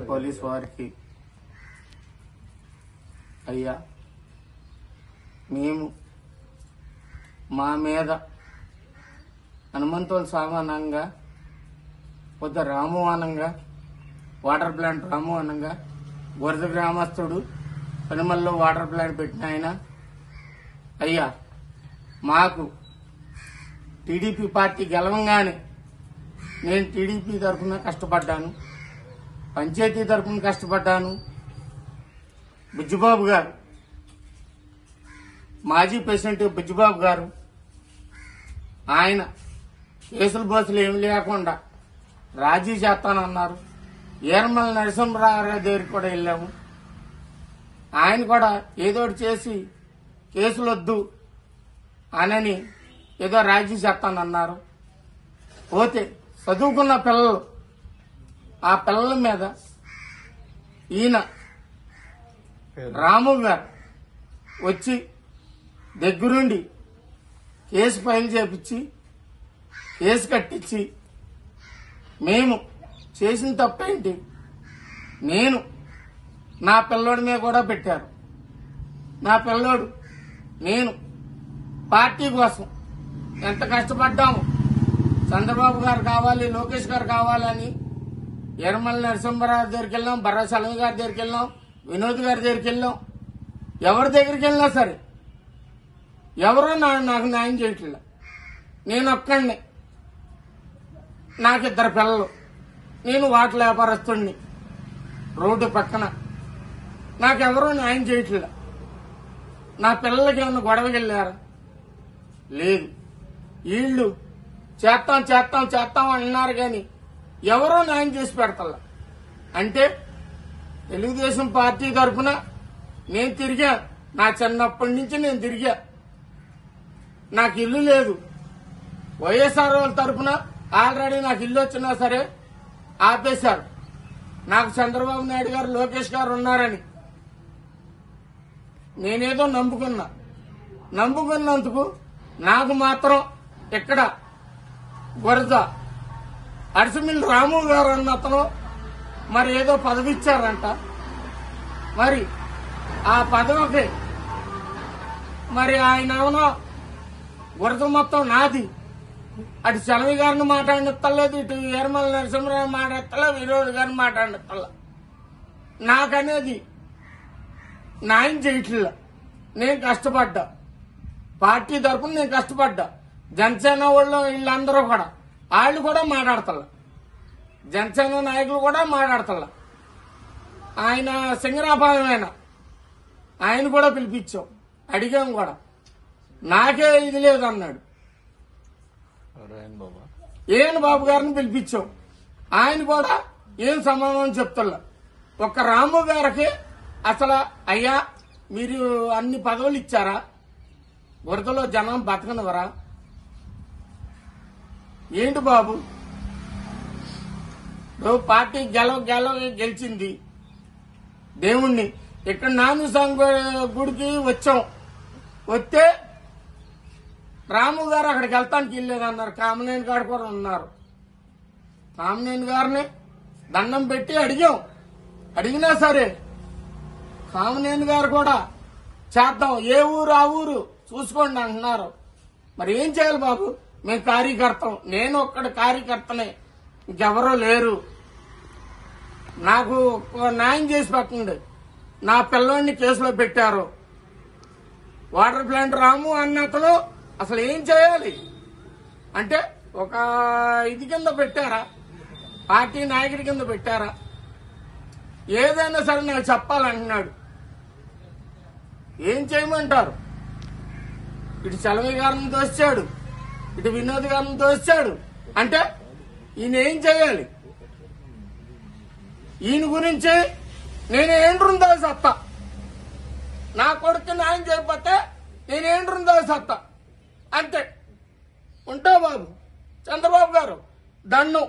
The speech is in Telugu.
పోలీస్ వారికి అయ్యా, మేము మా మీద హనుమంతుల సామానంగా కొద్ది రాము అనంగా వాటర్ ప్లాంట్ రాము అనంగా వరద గ్రామస్తుడు పనిమల్లో వాటర్ ప్లాంట్ పెట్టిన ఆయన అయ్యా, మాకు టీడీపీ పార్టీ గెలవంగానే నేను టీడీపీ తరఫున కష్టపడ్డాను, పంచాయతీ తరఫున కష్టపడ్డాను. బుజ్జిబాబు గారు, మాజీ ప్రెసిడెంట్ బుజ్జిబాబు గారు, ఆయన కేసులు బస్సులు ఏమి లేకుండా రాజీ చేస్తానన్నారు. ఏర్మల నరసింహరావు దగ్గరికి కూడా వెళ్ళాము. ఆయన కూడా ఏదో ఒకటి చేసి కేసులు వద్దు అనని ఏదో రాజీ చేస్తానన్నారు. పోతే చదువుకున్న పిల్లలు, ఆ పిల్లల మీద ఈయన రాము గారు వచ్చి దగ్గరుండి కేసు ఫైల్ చేపించి కేసు కట్టించి, మేము చేసిన తప్పేంటి, నేను నా పిల్లోడి మీద కూడా పెట్టారు. నా పిల్లోడు నేను పార్టీ కోసం ఎంత కష్టపడ్డాము. చంద్రబాబు గారు కావాలి, లోకేష్ గారు కావాలని యనమల నరసింహరావు దగ్గరికి వెళ్ళాం, బర్రా చలమి గారి దగ్గరికి వెళ్ళాం, వినోద్ గారి దగ్గరికి వెళ్ళాం. ఎవరి దగ్గరికి వెళ్ళినా సరే ఎవరో నాకు న్యాయం చేయట్లేదు. నేను ఒక్కడిని, నాకిద్దరు పిల్లలు, నేను వాటర్ వ్యాపారస్తుడిని, రోడ్డు పక్కన నాకెవరూ న్యాయం చేయట్లేదు. నా పిల్లలకి ఏమన్నా గొడవకి వెళ్ళారా? లేదు. వీళ్ళు చేస్తాం చేస్తాం చేస్తాం అన్నారు కానీ ఎవరో న్యాయం చేసి పెడతల్లా. అంటే తెలుగుదేశం పార్టీ తరఫున నేను తిరిగా, నా చిన్నప్పటి నుంచి నేను తిరిగా. నాకు ఇల్లు లేదు. వైఎస్ఆర్ వాళ్ళ తరఫున ఆల్రెడీ నాకు ఇల్లు వచ్చినా సరే ఆపేశారు. నాకు చంద్రబాబు నాయుడు గారు, లోకేష్ గారు ఉన్నారని నేనేదో నమ్ముకున్నందుకు నాకు మాత్రం ఇక్కడ వరద అడిసిమిల్లి రాము గారు అన్న అతను మరి ఏదో పదవి ఇచ్చారంట. మరి ఆ పదవికి మరి ఆయన ఏమన్నా వరద మొత్తం నాది, అటు చలవి గారిని మాట్లాడినత్తలేదు, ఇటు యనమల నరసింహరావు మాట్లాడతలే, వినోద్ గారిని మాట్లాడినత్తలే. నాకనేది న్యాయం చేయట్లా. నేను కష్టపడ్డా, పార్టీ తరఫున నేను కష్టపడ్డా. జనసేన వాళ్ళు వీళ్ళందరూ కూడా వాళ్ళు కూడా మాట్లాడతల్లా, జనసేన నాయకులు కూడా మాట్లాడతల్లా. ఆయన సింగరాపాయమైన ఆయన కూడా పిలిపించాం, అడిగాం కూడా. నాకే ఇది లేదన్నాడు. ఏఎన్ బాబు గారిని పిలిపించాం, ఆయన కూడా ఏం సమాధానం చెప్తున్నా. ఒక్క రాము గారికి అసలు అయ్యా మీరు అన్ని పదవులు ఇచ్చారా? వరదలో జనం బతకనివరా? ఏంటి బాబు, పార్టీ గెలిచింది దేవుణ్ణి. ఇక్కడ నామస్వామి గుడికి వచ్చాం. వస్తే రాము గారు అక్కడికి వెళ్తానికి వెళ్ళలేదన్నారు. కామినేని గారు కూడా ఉన్నారు. కామినేని గారిని దండం పెట్టి అడిగాం. అడిగినా సరే కామినేని గారు కూడా చేద్దాం, ఏ ఊరు ఆ ఊరు చూసుకోండి అంటున్నారు. మరి ఏం చేయాలి బాబు? మేము కార్యకర్తం, నేను ఒక్కడి కార్యకర్తనే, ఇంకెవరూ లేరు. నాకు న్యాయం చేసి పెట్టండి. నా పిల్లోడిని కేసులో పెట్టారు. వాటర్ ప్లాంట్ రాము అన్న అతను అసలు ఏం చేయాలి అంటే ఒక ఇది కింద పెట్టారా? పార్టీ నాయకుడి కింద పెట్టారా? ఏదైనా సరే నాకు చెప్పాలంటున్నాడు. ఏం చేయమంటారు? ఇటు చలవి గారిని దోశాడు, ఇటు వినోద్ గారిని దోశాడు. అంటే ఈయన ఏం చేయాలి? ఈయన గురించి నేనేంట్రుందో సత్తా. నా కొడుకు న్యాయం చేయకపోతే నేనేంట్రుందో సత్తా. అంతే. ఉంటా బాబు. చంద్రబాబు గారు దండం.